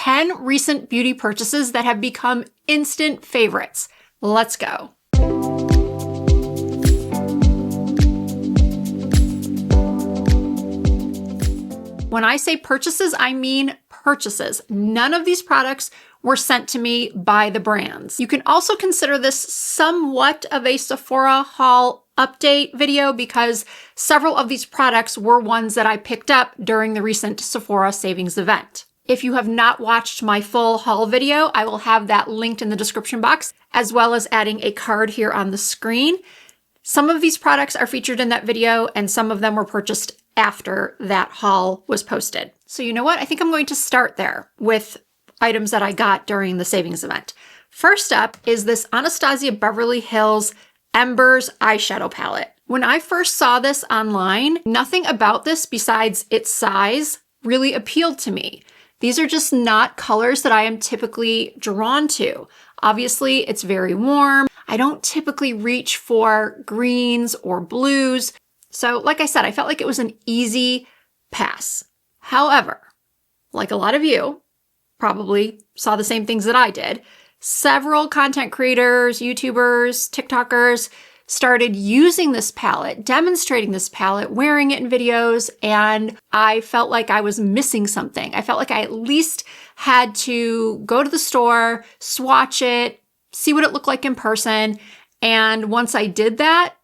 10 recent beauty purchases that have become instant favorites. Let's go. When I say purchases, I mean purchases. None of these products were sent to me by the brands. You can also consider this somewhat of a Sephora haul update video because several of these products were ones that I picked up during the recent Sephora savings event. If you have not watched my full haul video, I will have that linked in the description box, as well as adding a card here on the screen. Some of these products are featured in that video, and some of them were purchased after that haul was posted. So you know what? I think I'm going to start there with items that I got during the savings event. First up is this Anastasia Beverly Hills Embers eyeshadow palette. When I first saw this online, nothing about this besides its size really appealed to me. These are just not colors that I am typically drawn to. Obviously, it's very warm. I don't typically reach for greens or blues. So like I said, I felt like it was an easy pass. However, like a lot of you probably saw the same things that I did, several content creators, YouTubers, TikTokers started using this palette, demonstrating this palette, wearing it in videos, and I felt like I was missing something. I felt like I at least had to go to the store, swatch it, see what it looked like in person, and once I did that,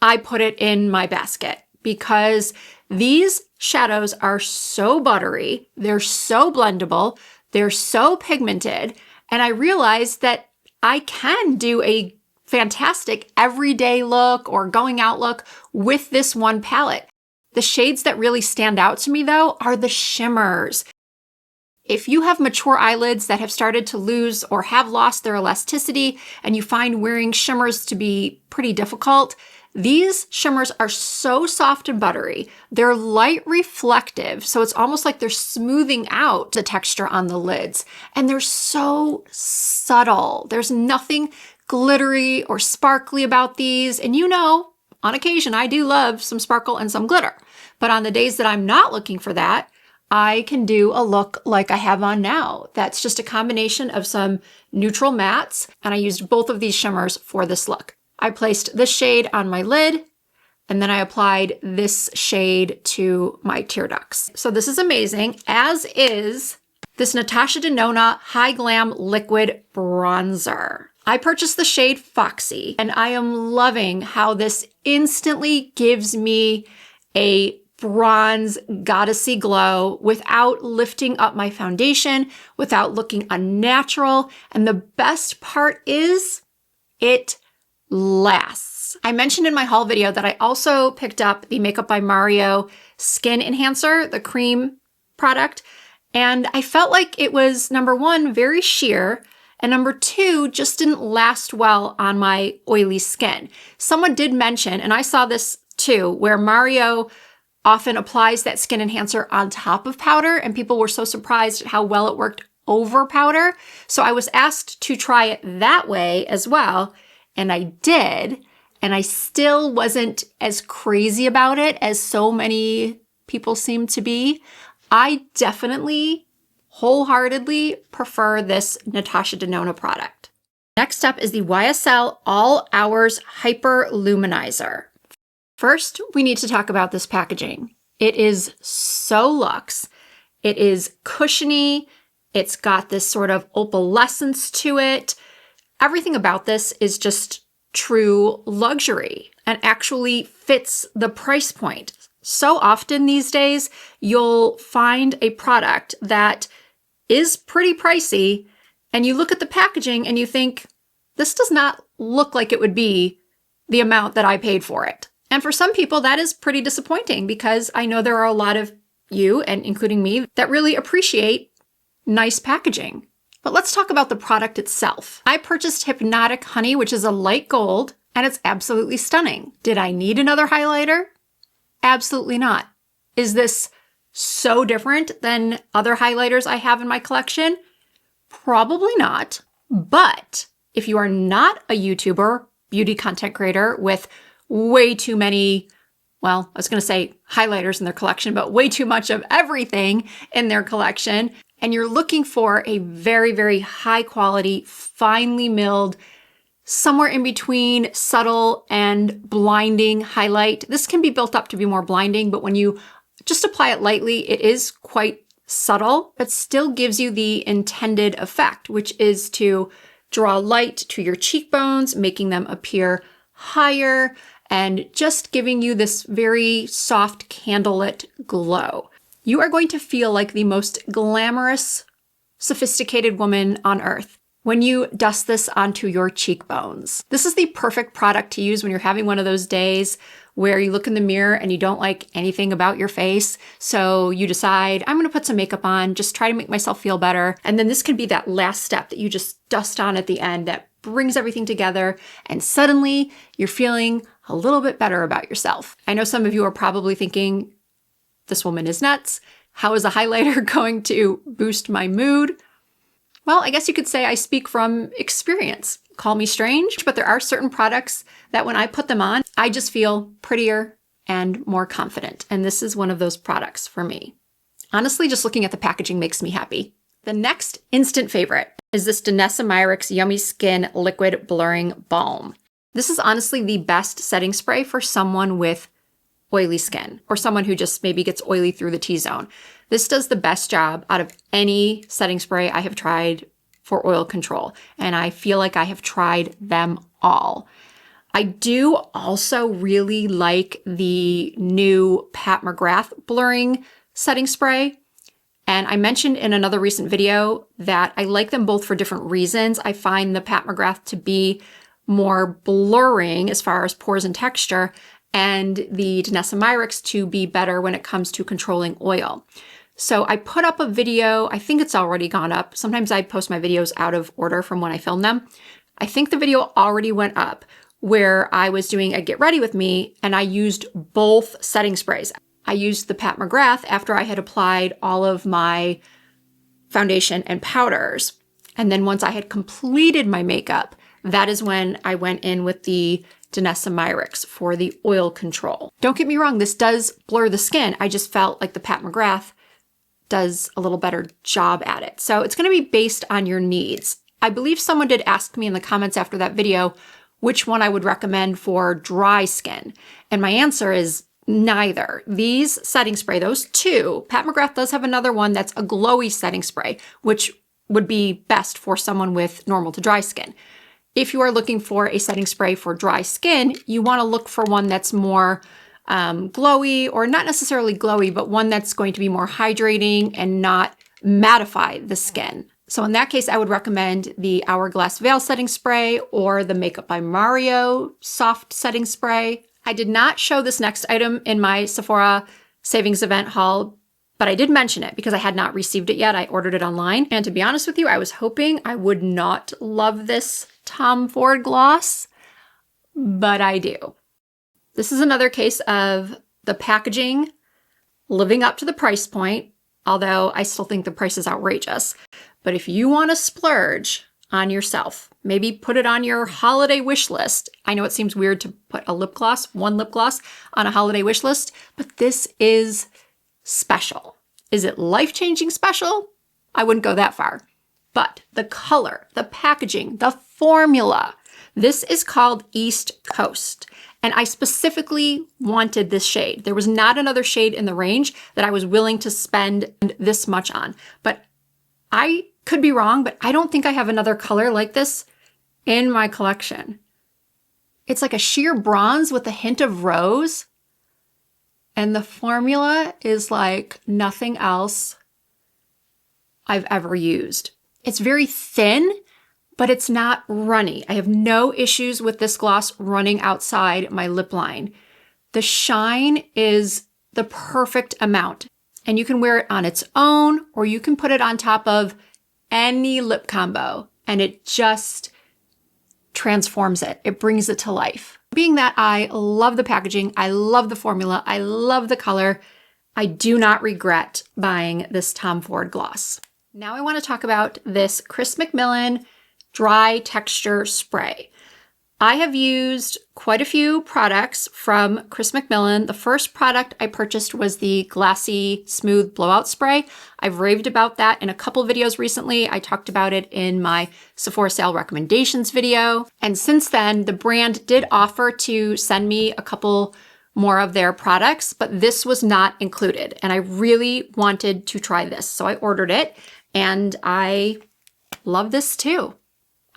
I put it in my basket because these shadows are so buttery, they're so blendable, they're so pigmented, and I realized that I can do a fantastic everyday look or going out look with this one palette. The shades that really stand out to me though are the shimmers. If you have mature eyelids that have started to lose or have lost their elasticity and you find wearing shimmers to be pretty difficult, these shimmers are so soft and buttery. They're light reflective, so it's almost like they're smoothing out the texture on the lids. And they're so subtle. There's nothing glittery or sparkly about these. And you know, on occasion, I do love some sparkle and some glitter. But on the days that I'm not looking for that, I can do a look like I have on now. That's just a combination of some neutral mattes, and I used both of these shimmers for this look. I placed this shade on my lid, and then I applied this shade to my tear ducts. So this is amazing, as is this Natasha Denona High Glam Liquid Bronzer. I purchased the shade Foxy, and I am loving how this instantly gives me a bronze goddessy glow without lifting up my foundation, without looking unnatural. And the best part is it lasts. I mentioned in my haul video that I also picked up the Makeup by Mario Skin Enhancer, the cream product, and I felt like it was, number one, very sheer, and number two, just didn't last well on my oily skin. Someone did mention, and I saw this too, where Mario often applies that skin enhancer on top of powder, and people were so surprised at how well it worked over powder. So I was asked to try it that way as well, and I did, and I still wasn't as crazy about it as so many people seem to be. I definitely, wholeheartedly prefer this Natasha Denona product. Next up is the YSL All Hours Hyper Luminizer. First, we need to talk about this packaging. It is so luxe. It is cushiony. It's got this sort of opalescence to it. Everything about this is just true luxury and actually fits the price point. So often these days, you'll find a product that is pretty pricey and you look at the packaging and you think, this does not look like it would be the amount that I paid for it. And for some people, that is pretty disappointing because I know there are a lot of you, and including me, that really appreciate nice packaging. But let's talk about the product itself. I purchased Hypnotic Honey, which is a light gold, and it's absolutely stunning. Did I need another highlighter? Absolutely not. Is this so different than other highlighters I have in my collection? Probably not. But if you are not a YouTuber, beauty content creator with way too many, well, I was going to say highlighters in their collection, but way too much of everything in their collection, and you're looking for a very, very high quality, finely milled, somewhere in between subtle and blinding highlight. This can be built up to be more blinding, but when you just apply it lightly, it is quite subtle, but still gives you the intended effect, which is to draw light to your cheekbones, making them appear higher, and just giving you this very soft candlelit glow. You are going to feel like the most glamorous, sophisticated woman on earth when you dust this onto your cheekbones. This is the perfect product to use when you're having one of those days where you look in the mirror and you don't like anything about your face. So you decide, I'm gonna put some makeup on, just try to make myself feel better. And then this can be that last step that you just dust on at the end that brings everything together, and suddenly you're feeling a little bit better about yourself. I know some of you are probably thinking, this woman is nuts. How is a highlighter going to boost my mood? Well, I guess you could say I speak from experience. Call me strange, but there are certain products that when I put them on, I just feel prettier and more confident. And this is one of those products for me. Honestly, just looking at the packaging makes me happy. The next instant favorite is this Danessa Myricks Yummy Skin Liquid Blurring Balm. This is honestly the best setting spray for someone with oily skin or someone who just maybe gets oily through the T-zone. This does the best job out of any setting spray I have tried for oil control, and I feel like I have tried them all. I do also really like the new Pat McGrath blurring setting spray. And I mentioned in another recent video that I like them both for different reasons. I find the Pat McGrath to be more blurring as far as pores and texture, and the Danessa Myricks to be better when it comes to controlling oil. So I put up a video, I think it's already gone up. Sometimes I post my videos out of order from when I film them. I think the video already went up where I was doing a get ready with me and I used both setting sprays. I used the Pat McGrath after I had applied all of my foundation and powders. And then once I had completed my makeup, that is when I went in with the Danessa Myricks for the oil control. Don't get me wrong, this does blur the skin. I just felt like the Pat McGrath does a little better job at it. So it's going to be based on your needs. I believe someone did ask me in the comments after that video which one I would recommend for dry skin. And my answer is neither. These setting spray, those two, Pat McGrath does have another one that's a glowy setting spray, which would be best for someone with normal to dry skin. If you are looking for a setting spray for dry skin, you want to look for one that's more glowy, or not necessarily glowy, but one that's going to be more hydrating and not mattify the skin. So in that case, I would recommend the Hourglass Veil Setting Spray or the Makeup by Mario Soft Setting Spray. I did not show this next item in my Sephora Savings Event haul, but I did mention it because I had not received it yet. I ordered it online. And to be honest with you, I was hoping I would not love this Tom Ford gloss, but I do. This is another case of the packaging living up to the price point, although I still think the price is outrageous. But if you want to splurge on yourself, maybe put it on your holiday wish list. I know it seems weird to put a lip gloss, one lip gloss, on a holiday wish list, but this is special. Is it life-changing special? I wouldn't go that far. But the color, the packaging, the formula, this is called East Coast. And I specifically wanted this shade. There was not another shade in the range that I was willing to spend this much on. But I could be wrong, but I don't think I have another color like this in my collection. It's like a sheer bronze with a hint of rose. And the formula is like nothing else I've ever used. It's very thin, but it's not runny. I have no issues with this gloss running outside my lip line. The shine is the perfect amount, and you can wear it on its own, or you can put it on top of any lip combo, and it just transforms it. It brings it to life. Being that I love the packaging, I love the formula, I love the color, I do not regret buying this Tom Ford gloss. Now I want to talk about this Chris McMillan Dry Texture Spray. I have used quite a few products from Chris McMillan. The first product I purchased was the Glassy Smooth Blowout Spray. I've raved about that in a couple videos recently. I talked about it in my Sephora sale recommendations video. And since then, the brand did offer to send me a couple more of their products, but this was not included. And I really wanted to try this. So I ordered it and I love this too.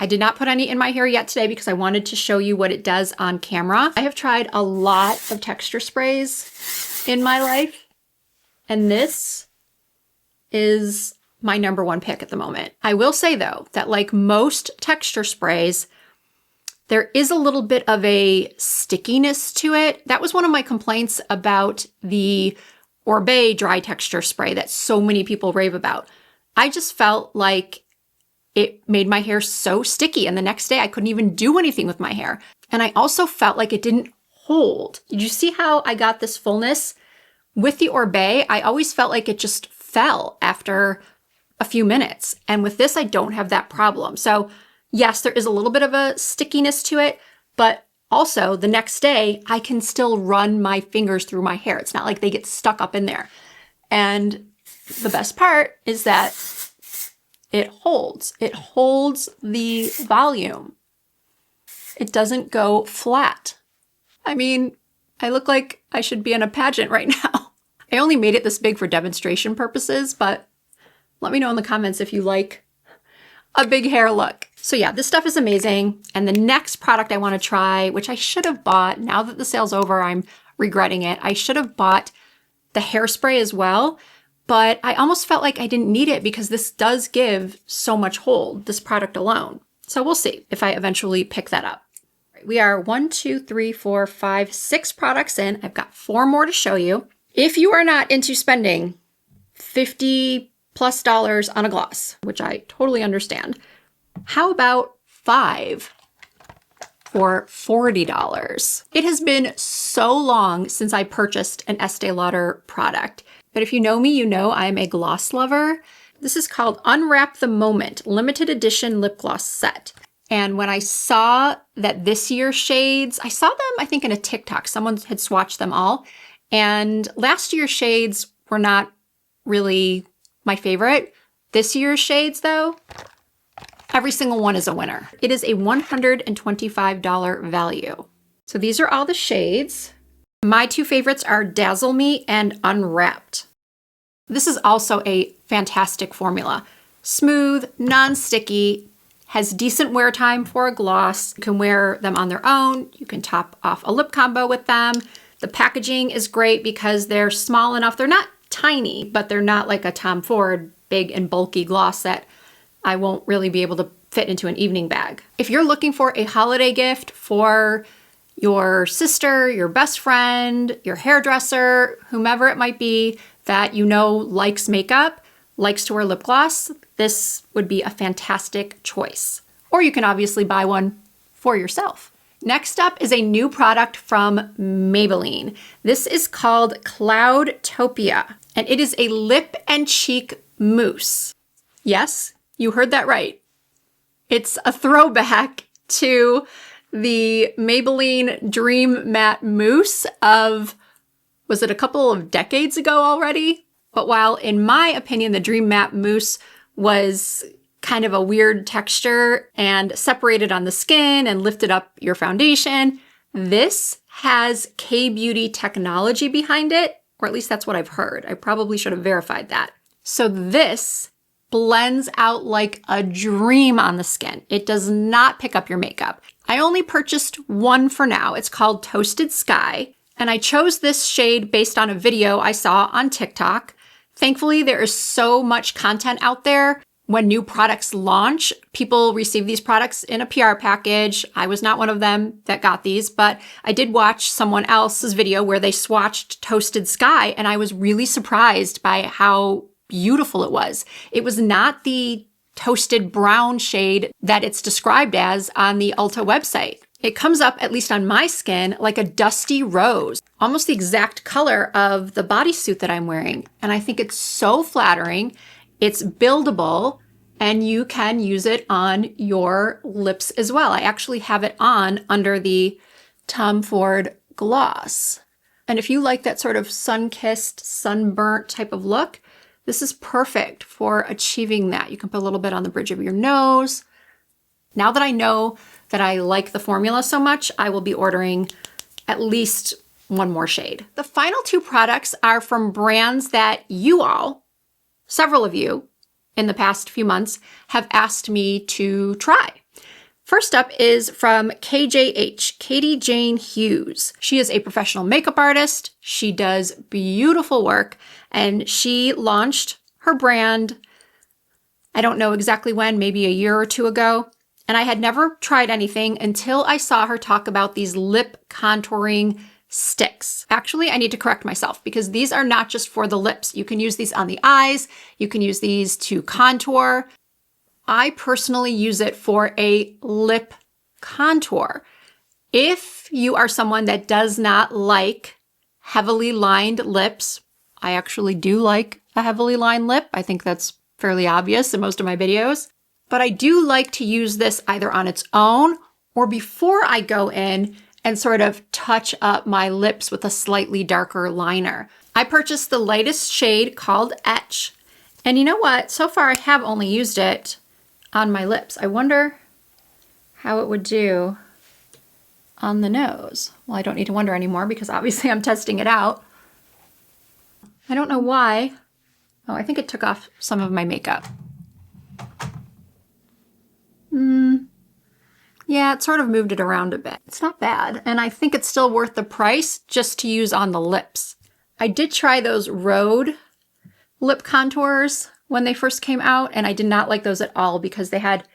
I did not put any in my hair yet today because I wanted to show you what it does on camera. I have tried a lot of texture sprays in my life, and this is my number one pick at the moment. I will say though, that like most texture sprays, there is a little bit of a stickiness to it. That was one of my complaints about the Oribe dry texture spray that so many people rave about. I just felt like it made my hair so sticky, and the next day I couldn't even do anything with my hair. And I also felt like it didn't hold. Did you see how I got this fullness? With the Oribe, I always felt like it just fell after a few minutes. And with this, I don't have that problem. So yes, there is a little bit of a stickiness to it, but also the next day I can still run my fingers through my hair. It's not like they get stuck up in there. And the best part is that it holds. It holds the volume. It doesn't go flat. I mean, I look like I should be in a pageant right now. I only made it this big for demonstration purposes, but let me know in the comments if you like a big hair look. So yeah, this stuff is amazing. And the next product I want to try, which I should have bought, now that the sale's over, I'm regretting it. I should have bought the hairspray as well. But I almost felt like I didn't need it because this does give so much hold, this product alone. So we'll see if I eventually pick that up. We are 6 products in. I've got 4 more to show you. If you are not into spending $50+ on a gloss, which I totally understand, how about 5 for $40? It has been so long since I purchased an Estee Lauder product. But if you know me, you know I'm a gloss lover. This is called Unwrap the Moment Limited Edition Lip Gloss Set. And when I saw that this year's shades, I saw them, I think, in a TikTok. Someone had swatched them all. And last year's shades were not really my favorite. This year's shades, though, every single one is a winner. It is a $125 value. So these are all the shades. My 2 favorites are Dazzle Me and Unwrapped. This is also a fantastic formula. Smooth, non-sticky, has decent wear time for a gloss. You can wear them on their own. You can top off a lip combo with them. The packaging is great because they're small enough. They're not tiny, but they're not like a Tom Ford big and bulky gloss that I won't really be able to fit into an evening bag. If you're looking for a holiday gift for your sister, your best friend, your hairdresser, whomever it might be that you know likes makeup, likes to wear lip gloss, this would be a fantastic choice. Or you can obviously buy one for yourself. Next up is a new product from Maybelline. This is called Cloudtopia, and it is a lip and cheek mousse. Yes, you heard that right. It's a throwback to the Maybelline Dream Matte Mousse of, was it a couple of decades ago already? But while in my opinion, the Dream Matte Mousse was kind of a weird texture and separated on the skin and lifted up your foundation, this has K-Beauty technology behind it, or at least that's what I've heard. I probably should have verified that. So this blends out like a dream on the skin. It does not pick up your makeup. I only purchased one for now. It's called Toasted Sky, and I chose this shade based on a video I saw on TikTok. Thankfully, there is so much content out there. When new products launch, people receive these products in a PR package. I was not one of them that got these, but I did watch someone else's video where they swatched Toasted Sky, and I was really surprised by how beautiful it was. It was not the toasted brown shade that it's described as on the Ulta website. It comes up, at least on my skin, like a dusty rose, almost the exact color of the bodysuit that I'm wearing. And I think it's so flattering. It's buildable. and you can use it on your lips as well. I actually have it on under the Tom Ford gloss. And if you like that sort of sun-kissed, sunburnt type of look, this is perfect for achieving that. You can put a little bit on the bridge of your nose. Now that I know that I like the formula so much, I will be ordering at least one more shade. The final two products are from brands that you all, several of you in the past few months, have asked me to try. First up is from KJH, Katie Jane Hughes. She is a professional makeup artist. She does beautiful work, and she launched her brand, I don't know exactly when, maybe a year or two ago. And I had never tried anything until I saw her talk about these lip contouring sticks. Actually, I need to correct myself because these are not just for the lips. You can use these on the eyes. You can use these to contour. I personally use it for a lip contour. If you are someone that does not like heavily lined lips, I actually do like a heavily lined lip. I think that's fairly obvious in most of my videos. But I do like to use this either on its own or before I go in and sort of touch up my lips with a slightly darker liner. I purchased the lightest shade called Etch. And you know what? So far I have only used it on my lips. I wonder how it would do on the nose. Well, I don't need to wonder anymore because obviously I'm testing it out. I don't know why. Oh, I think it took off some of my makeup. Yeah, it sort of moved it around a bit. It's not bad, and I think it's still worth the price just to use on the lips. I did try those Rhode lip contours when they first came out, and I did not like those at all because they had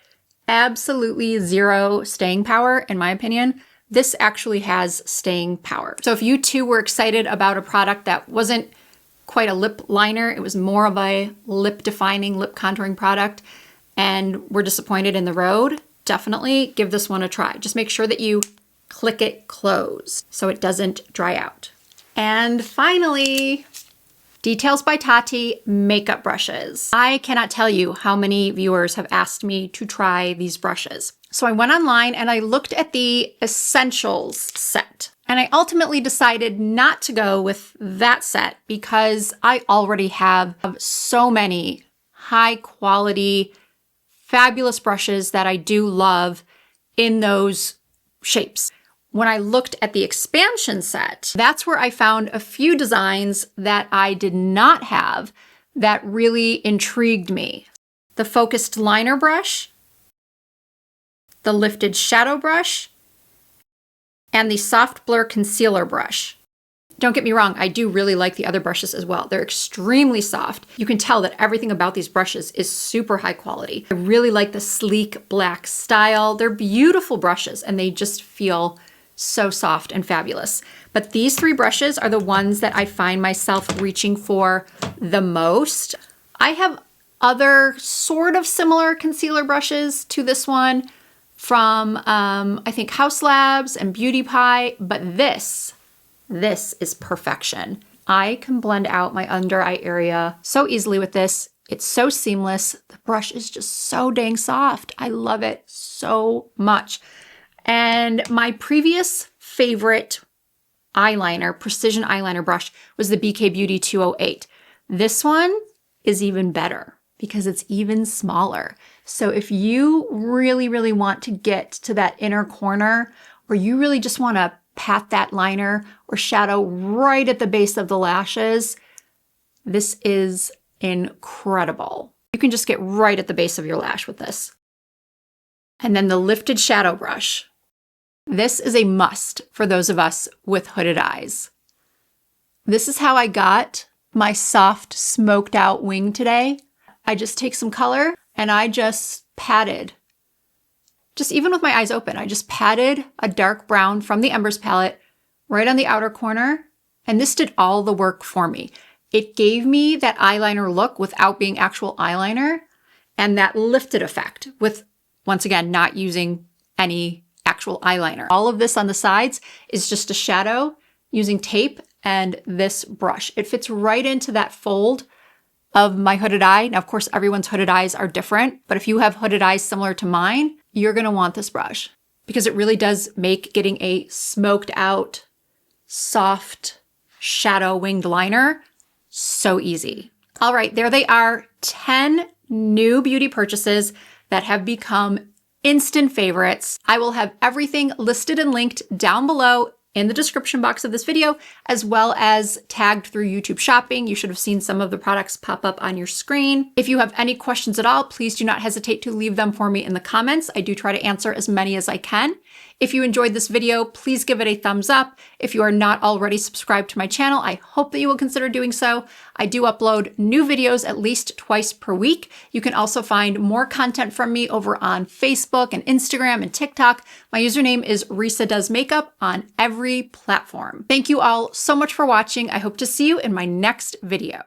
absolutely zero staying power, in my opinion. This actually has staying power. So if you too were excited about a product that wasn't quite a lip liner, it was more of a lip defining, lip contouring product, and were disappointed in the Rhode, definitely give this one a try. Just make sure that you click it closed so it doesn't dry out. And finally, Details by Tati makeup brushes. I cannot tell you how many viewers have asked me to try these brushes. So I went online and I looked at the Essentials set. And I ultimately decided not to go with that set because I already have so many high quality, fabulous brushes that I do love in those shapes. When I looked at the expansion set, that's where I found a few designs that I did not have that really intrigued me. The focused liner brush, the lifted shadow brush, and the soft blur concealer brush. Don't get me wrong, I do really like the other brushes as well. They're extremely soft. You can tell that everything about these brushes is super high quality. I really like the sleek black style. They're beautiful brushes and they just feel so soft and fabulous. But these three brushes are the ones that I find myself reaching for the most. I have other sort of similar concealer brushes to this one from, I think, House Labs and Beauty Pie, but this is perfection. I can blend out my under eye area so easily with this. It's so seamless. The brush is just so dang soft. I love it so much. And my previous favorite eyeliner, precision eyeliner brush, was the BK Beauty 208. This one is even better because it's even smaller. So if you really, really want to get to that inner corner, or you really just want to pat that liner or shadow right at the base of the lashes, this is incredible. You can just get right at the base of your lash with this. And then the lifted shadow brush. This is a must for those of us with hooded eyes. This is how I got my soft smoked out wing today. I just take some color and I just patted, just even with my eyes open, I just patted a dark brown from the Embers palette right on the outer corner. And this did all the work for me. It gave me that eyeliner look without being actual eyeliner and that lifted effect with, once again, not using any actual eyeliner. All of this on the sides is just a shadow using tape and this brush. It fits right into that fold of my hooded eye. Now, of course, everyone's hooded eyes are different, but if you have hooded eyes similar to mine, you're gonna want this brush because it really does make getting a smoked out, soft shadow winged liner so easy. All right, there they are, 10 new beauty purchases that have become instant favorites. I will have everything listed and linked down below in the description box of this video, as well as tagged through YouTube Shopping. You should have seen some of the products pop up on your screen. If you have any questions at all, please do not hesitate to leave them for me in the comments. I do try to answer as many as I can. If you enjoyed this video, please give it a thumbs up. If you are not already subscribed to my channel, I hope that you will consider doing so. I do upload new videos at least twice per week. You can also find more content from me over on Facebook and Instagram and TikTok. My username is Risa Does Makeup on every platform. Thank you all so much for watching. I hope to see you in my next video.